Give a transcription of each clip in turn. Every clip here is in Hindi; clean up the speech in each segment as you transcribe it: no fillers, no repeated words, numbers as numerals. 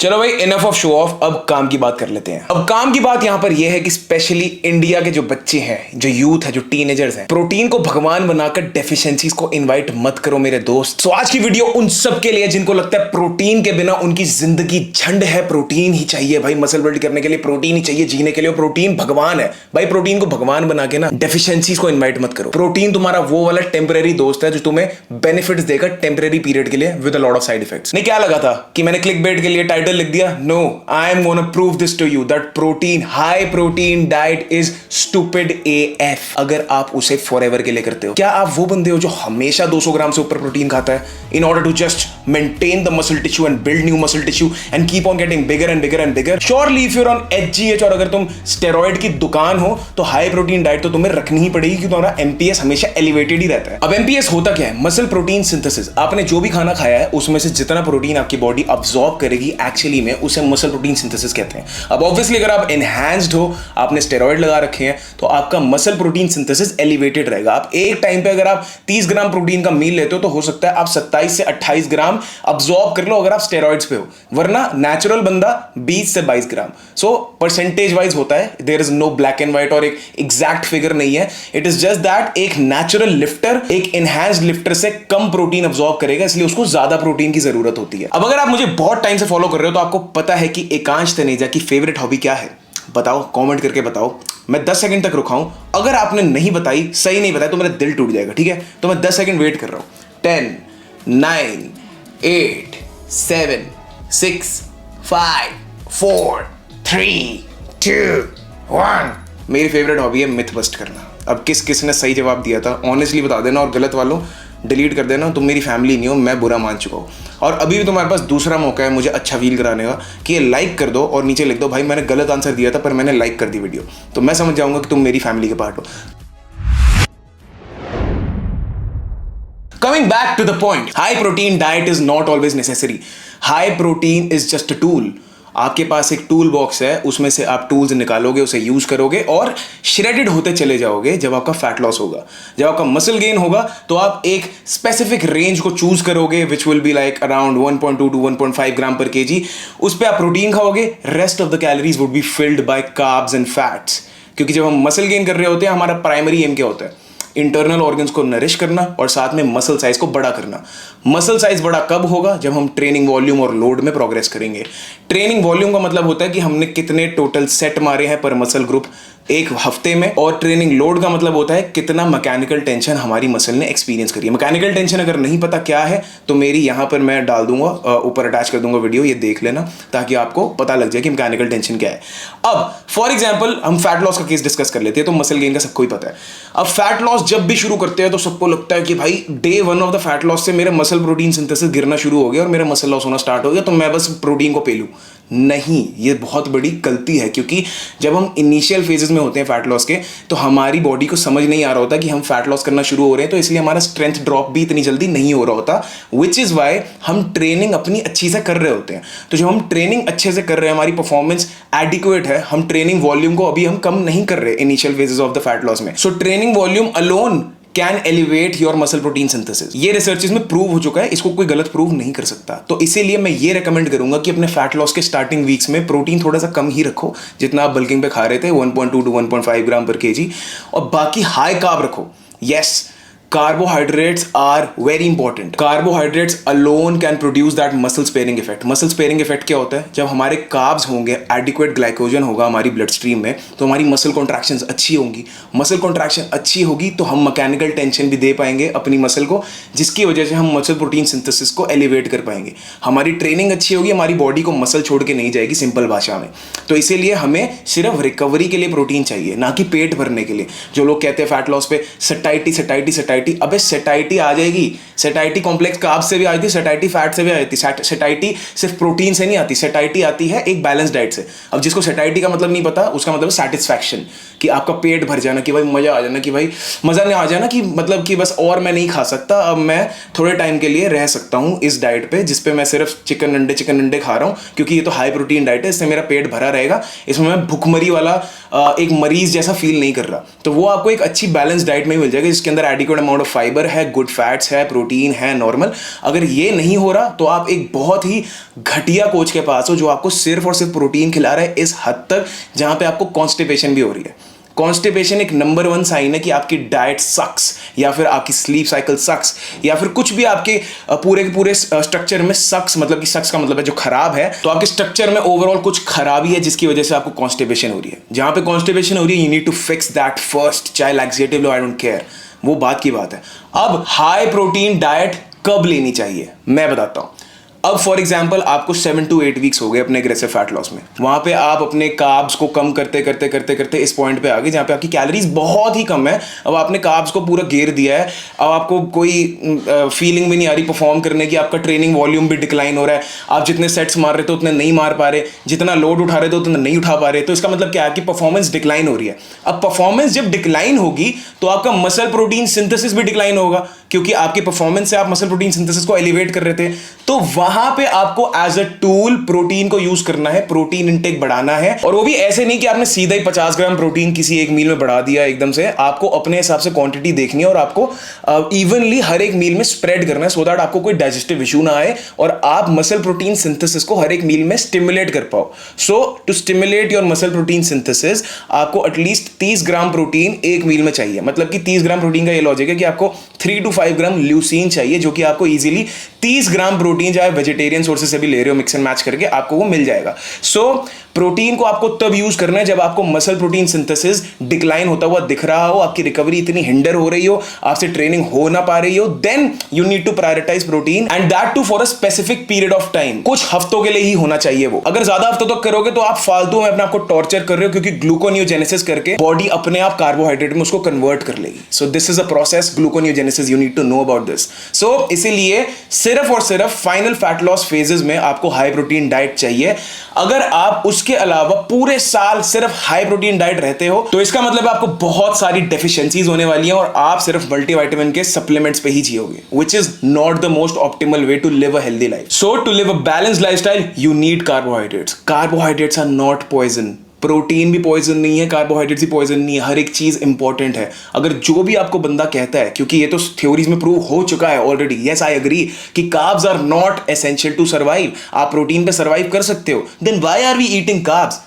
चलो भाई, इनफ ऑफ शो ऑफ, अब काम की बात कर लेते हैं। अब काम की बात यहां पर यह है कि स्पेशली इंडिया के जो बच्चे हैं, जो यूथ है, जो टीनेजर्स हैं, प्रोटीन को भगवान बनाकर डेफिशिएंसीज को इनवाइट मत करो मेरे दोस्त। सो आज की वीडियो उन सब के लिए जिनको लगता है प्रोटीन के बिना उनकी जिंदगी झंड है। प्रोटीन ही चाहिए भाई, मसल बिल्ड करने के लिए प्रोटीन ही चाहिए, जीने के लिए प्रोटीन भगवान है भाई। प्रोटीन को भगवान बना के ना डेफिशिएंसीज को इनवाइट मत करो। प्रोटीन तुम्हारा वो वाला टेम्परेरी दोस्त है जो तुम्हें बेनिफिट्स देगा टेम्परेरी पीरियड के लिए with a lot of side effects. नहीं, क्या लगा था कि मैंने क्लिक बेट के लिए टाइटल लिख दिया? No, I am gonna prove this to you that protein, high protein diet is stupid AF अगर आप उसे फॉरएवर के लिए करते हो। क्या आप वो बंदे हो जो हमेशा 200 ग्राम से ऊपर प्रोटीन खाता है in order to just maintain the muscle tissue and build new muscle tissue and keep on getting bigger and bigger and bigger? Surely if you are on HGH और अगर तुम स्टेरॉइड की दुकान हो तो हाई प्रोटीन डाइट तो तुम्हें रखनी ही पड़ेगी क्योंकि तुम्हारा एमपीएस हमेशा एलिवेटेड ही रहता है। अब एमपीएस होता क्या है? Muscle protein synthesis. आपने जो भी खाना खाया है उसमें से जितना प्रोटीन आपकी बॉडी अब्सॉर्ब करेगी एक्चुअली में उसे मसल प्रोटीन सिंथेसिस कहते हैं। अब ऑब्वियसली अगर आप एनहांस्ड हो, आपने स्टेरॉइड लगा रखे हैं, तो आपका मसल प्रोटीन सिंथेसिस एलिवेटेड रहेगा। आप एक टाइम पे अगर आप 30 ग्राम प्रोटीन का मील लेते हो तो हो सकता है आप 27 से 28 ग्राम अब्सॉर्ब कर लो अगर आप स्टेरॉइड्स पे हो, वरना नेचुरल बंदा 20 से 22 ग्राम। सो परसेंटेज वाइज होता है, there is no black and white और एक एग्जैक्ट फिगर नहीं है। इट इज जस्ट दैट एक नेचुरल लिफ्टर एक एनहांस्ड लिफ्टर से कम प्रोटीन अब्सॉर्ब करेगा, इसलिए उसको ज्यादा प्रोटीन की जरूरत होती है। अब अगर आप मुझे बहुत टाइम से फॉलो कर रहे हो तो आपको पता है कि एकांश तनेजा की फेवरेट हॉबी क्या है? बताओ, कमेंट करके बताओ। मैं 10 सेकंड तक रुका हूं, अगर आपने नहीं बताई, सही नहीं बताया तो मेरा दिल टूट जाएगा, ठीक है? तो मैं 10 सेकंड वेट कर रहा हूं। 10 9 8 7 6 5 4 3 2 1। मेरी फेवरेट हॉबी है मिथ बस्ट करना। अब किस किस ने सही जवाब दिया था ऑनेस्टली बता देना, और गलत वालों डिलीट कर देना। तुम मेरी फैमिली नहीं हो, मैं बुरा मान चुका हूँ। और अभी भी तुम्हारे पास दूसरा मौका है मुझे अच्छा फील कराने का कि ये लाइक कर दो और नीचे लिख दो भाई मैंने गलत आंसर दिया था पर मैंने लाइक कर दी वीडियो, तो मैं समझ जाऊंगा कि तुम मेरी फैमिली के पार्ट हो। Coming back to the point, high protein diet is not always necessary. High protein is just a tool. आपके पास एक टूल बॉक्स है, उसमें से आप टूल्स निकालोगे, उसे यूज करोगे और श्रेडेड होते चले जाओगे जब आपका फैट लॉस होगा। जब आपका मसल गेन होगा तो आप एक स्पेसिफिक रेंज को चूज करोगे which will be like around 1.2 to 1.5 gram per kg. उस पर आप प्रोटीन खाओगे, rest of the calories would be filled by carbs and fats. क्योंकि जब हम मसल गेन कर रहे होते हैं हमारा प्राइमरी एम क्या होता है? इंटरनल ऑर्गन्स को नरिश करना और साथ में मसल साइज को बड़ा करना। मसल साइज बड़ा कब होगा? जब हम ट्रेनिंग वॉल्यूम और लोड में प्रोग्रेस करेंगे। ट्रेनिंग वॉल्यूम का मतलब होता है कि हमने कितने टोटल सेट मारे हैं पर मसल ग्रुप एक हफ्ते में, और ट्रेनिंग लोड का मतलब होता है कितना मैकेनिकल टेंशन हमारी मसल ने एक्सपीरियंस करी है। मैकेनिकल टेंशन अगर नहीं पता क्या है तो मेरी यहां पर मैं डाल दूंगा, ऊपर अटैच कर दूंगा वीडियो, ये देख लेना ताकि आपको पता लग जाए कि मैकेनिकल टेंशन क्या है। अब फॉर एग्जांपल हम फैट लॉस का केस डिस्कस कर लेते हैं, तो मसल गेन का सबको ही पता है। अब फैट लॉस जब भी शुरू करते हैं तो सबको लगता है कि भाई day 1 of the fat loss से मेरे मसल प्रोटीन सिंथेसिस गिरना शुरू हो गया और मेरा मसल लॉस होना स्टार्ट हो गया, तो मैं बस प्रोटीन को पे लूं। नहीं, ये बहुत बड़ी गलती है, क्योंकि जब हम इनिशियल फेजेस में होते हैं फैट लॉस के तो हमारी बॉडी को समझ नहीं आ रहा होता कि हम फैट लॉस करना शुरू हो रहे हैं, तो इसलिए हमारा स्ट्रेंथ ड्रॉप भी इतनी जल्दी नहीं हो रहा होता, विच इज वाई हम ट्रेनिंग अपनी अच्छी से कर रहे होते हैं। तो जब हम ट्रेनिंग अच्छे से कर रहे हैं, हमारी परफॉर्मेंस एडिक्वेट है, हम ट्रेनिंग वॉल्यूम को अभी हम कम नहीं कर रहे initial phases of the fat loss में। So training volume alone can elevate your muscle protein synthesis. ये रिसर्चेस में प्रूव हो चुका है, इसको कोई गलत प्रूव नहीं कर सकता। तो इसीलिए मैं ये रेकमेंड करूंगा कि अपने फैट लॉस के स्टार्टिंग वीक्स में प्रोटीन थोड़ा सा कम ही रखो, जितना आप बल्किंग पे खा रहे थे 1.2 टू 1.5 ग्राम पर केजी, और बाकी हाई कार्ब रखो। Yes, carbohydrates are very important. Carbohydrates alone can produce that muscle sparing effect. Muscle sparing effect क्या होता है? जब हमारे carbs होंगे, adequate glycogen होगा हमारी blood stream में, तो हमारी muscle contractions अच्छी होंगी। muscle contraction अच्छी होगी तो हम mechanical tension भी दे पाएंगे अपनी muscle को, जिसकी वजह से हम muscle protein synthesis को elevate कर पाएंगे। हमारी training अच्छी होगी, हमारी body को muscle छोड़ के नहीं जाएगी सिंपल भाषा में। तो इसीलिए हमें सिर्फ रिकवरी के लिए प्रोटीन चाहिए, ना कि पेट भरने के लिए। जो लोग कहते हैं फैट लॉस पे सटाइटी, अबे सेटाइटी आ जाएगी। सेटाइटी कॉम्प्लेक्स कार्ब्स से भी आती है, सेटाइटी फैट से भी आती है। सेटाइटी सिर्फ प्रोटीन से नहीं आती, सेटाइटी आती है एक बैलेंस डाइट से। अब जिसको सेटाइटी का मतलब नहीं पता, उसका मतलब सैटिस्फैक्शन, कि आपका पेट भर जाना, कि भाई मजा आ जाना, कि भाई मजा नहीं आ जाना, कि मतलब कि बस और मैं नहीं खा सकता, अब मैं थोड़े टाइम के लिए रह सकता हूँ इस डाइट पे जिसपे मैं सिर्फ चिकन अंडे खा रहा हूँ, क्योंकि ये तो हाई प्रोटीन डाइट है, इससे मेरा पेट भरा रहेगा, इसमें मैं भुखमरी वाला एक मरीज जैसा फील नहीं कर रहा। तो वो आपको एक अच्छी बैलेंस डाइट में मिल जाएगा जिसके अंदर एडिक्वेट अमाउंट ऑफ फाइबर है, गुड फैट्स है, प्रोटीन है नॉर्मल। अगर ये नहीं हो रहा तो आप एक बहुत ही घटिया कोच के पास हो जो आपको सिर्फ और सिर्फ प्रोटीन खिला रहा है इस हद तक जहां पे आपको कॉन्स्टिपेशन भी हो रही है। कॉन्स्टिपेशन एक नंबर 1 साइन है कि आपकी डाइट सक्स, या फिर आपकी स्लीप साइकिल सक्स, या फिर कुछ भी आपके पूरे के पूरे स्ट्रक्चर में सक्स, मतलब कि सक्स का मतलब है जो खराब है, तो आपके स्ट्रक्चर में ओवरऑल कुछ खराबी है जिसकी वजह से आपको कॉन्स्टिपेशन हो रही है। जहां पे कॉन्स्टिपेशन हो रही है, you need to fix that first, चाहे लैक्सेटिव लो, आई डोंट केयर, वो बात की बात है। अब हाई प्रोटीन डाइट कब लेनी चाहिए मैं बताता हूं। अब फॉर एग्जाम्पल आपको 7 to 8 वीक्स हो गए अपने एग्रेसिव फैट लॉस में, वहां पे आप अपने कार्ब्स को कम करते करते करते करते इस पॉइंट पे आ गए जहां पे आपकी कैलोरीज बहुत ही कम है। अब आपने कार्ब्स को पूरा घेर दिया है, अब आपको कोई फीलिंग भी नहीं आ रही परफॉर्म करने की, आपका ट्रेनिंग वॉल्यूम भी डिक्लाइन हो रहा है, आप जितने सेट्स मार रहे थे उतने नहीं मार पा रहे, जितना लोड उठा रहे थे उतना नहीं उठा पा रहे, तो इसका मतलब क्या है कि परफॉर्मेंस डिक्लाइन हो रही है। अब परफॉर्मेंस जब डिक्लाइन होगी तो आपका मसल प्रोटीन सिंथेसिस भी डिक्लाइन होगा, क्योंकि आपकी परफॉर्मेंस से आप मसल प्रोटीन सिंथेसिस को एलिवेट कर रहे थे। तो वहां पे आपको एज अ टूल प्रोटीन को यूज करना है, प्रोटीन इंटेक बढ़ाना है, और वो भी ऐसे नहीं कि आपने सीधा ही 50 ग्राम प्रोटीन किसी एक मील में बढ़ा दिया एकदम से। आपको अपने हिसाब से क्वांटिटी देखनी है और आपको इवनली हर एक मील में स्प्रेड करना है, सो दैट आपको कोई डाइजेस्टिव इशू ना आए और आप मसल प्रोटीन सिंथेसिस को हर एक मील में स्टिमुलेट कर पाओ। So to stimulate your muscle protein synthesis आपको एटलीस्ट 30 ग्राम प्रोटीन एक मील में चाहिए। मतलब कि 30 ग्राम प्रोटीन का ये लॉजिक है कि आपको 3 to 5 ग्राम ल्यूसीन चाहिए, जो कि आपको इजीली 30 ग्राम प्रोटीन चाहे वेजिटेरियन सोर्सेज से भी ले रहे हो मिक्स एंड मैच करके आपको वो मिल जाएगा। सो प्रोटीन को आपको तब यूज करना है जब आपको मसल प्रोटीन सिंथेसिस डिक्लाइन होता हुआ दिख रहा हो, आपकी रिकवरी इतनी हिंडर हो रही हो, आपसे ट्रेनिंग हो ना पा रही हो, then you need to prioritize protein, and that too for a specific period of time. कुछ हफ्तों के लिए ही होना चाहिए वो। अगर ज्यादा हफ्तों तक करोगे तो आप फालतू में अपने आप को टॉर्चर कर रहे हो, क्योंकि ग्लूकोनियोजेनेसिस करके बॉडी अपने आप कार्बोहाइड्रेट में उसको कन्वर्ट कर लेगी। So this is a process, gluconeogenesis, you need to know about this. So इसीलिए सिर्फ और सिर्फ फाइनल फैट लॉस फेजेस में आपको हाई प्रोटीन डाइट चाहिए। अगर आप उसके अलावा पूरे साल सिर्फ हाई प्रोटीन डाइट रहते हो तो इसका मतलब आपको बहुत सारी डेफिशिएंसीज होने वाली हैं और आप सिर्फ मल्टीविटामिन के सप्लीमेंट्स पे ही जियोगे, which is not the most optimal way to live a healthy life. So to live a balanced lifestyle, you need carbohydrates. Carbohydrates are not poison. Protein भी पॉइजन नहीं है, कार्बोहाइड्रेट्स भी पॉइजन नहीं है, हर एक चीज इंपॉर्टेंट है। अगर जो भी आपको बंदा कहता है, क्योंकि ये तो थ्योरीज में प्रूव हो चुका है ऑलरेडी, यस आई एग्री कि carbs are not essential to survive, आप प्रोटीन पे सर्वाइव कर सकते हो, then why are we eating carbs?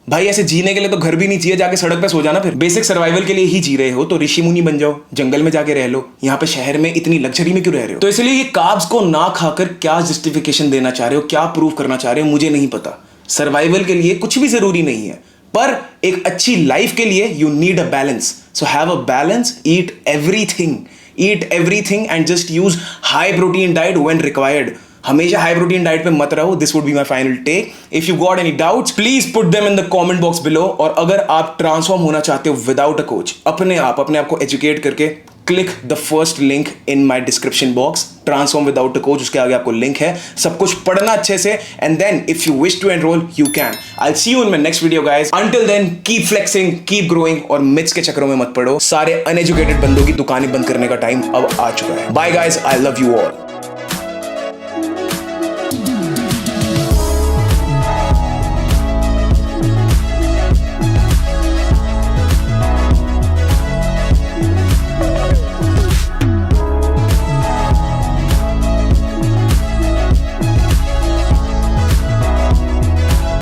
भाई ऐसे जीने के लिए तो घर भी नहीं चाहिए, जाके सड़क पे सो जाना। फिर बेसिक सर्वाइवल के लिए ही जी रहे हो तो ऋषि मुनि बन जाओ, जंगल में जाके रह लो, यहाँ पे शहर में इतनी लग्जरी में क्यों रह रहे हो? तो इसलिए ये कार्ब्स को ना खाकर क्या जस्टिफिकेशन देना चाह रहे हो, क्या प्रूव करना चाह रहे हो, मुझे नहीं पता। सर्वाइवल के लिए कुछ भी जरूरी नहीं है, पर एक अच्छी लाइफ के लिए you need a balance. So have a balance, eat everything and just use high protein diet when required. हमेशा हाई प्रोटीन डाइट पे मत रहो। This would be my final take. If you got any doubts please put them in the comment box below. और अगर आप ट्रांसफॉर्म होना चाहते हो विदाउट अ कोच, अपने आप को एजुकेट करके, click the first link in my description box, transform without a coach, उसके आगे आपको लिंक है। सब कुछ पढ़ना अच्छे से and then if you wish to enroll you can. I see you in my next video guys. Until then keep flexing, keep growing और मिथ्स के चक्करों में मत पड़ो। सारे अनएजुकेटेड बंदों की दुकानें बंद करने का टाइम अब आ चुका है। Bye guys, I love you all.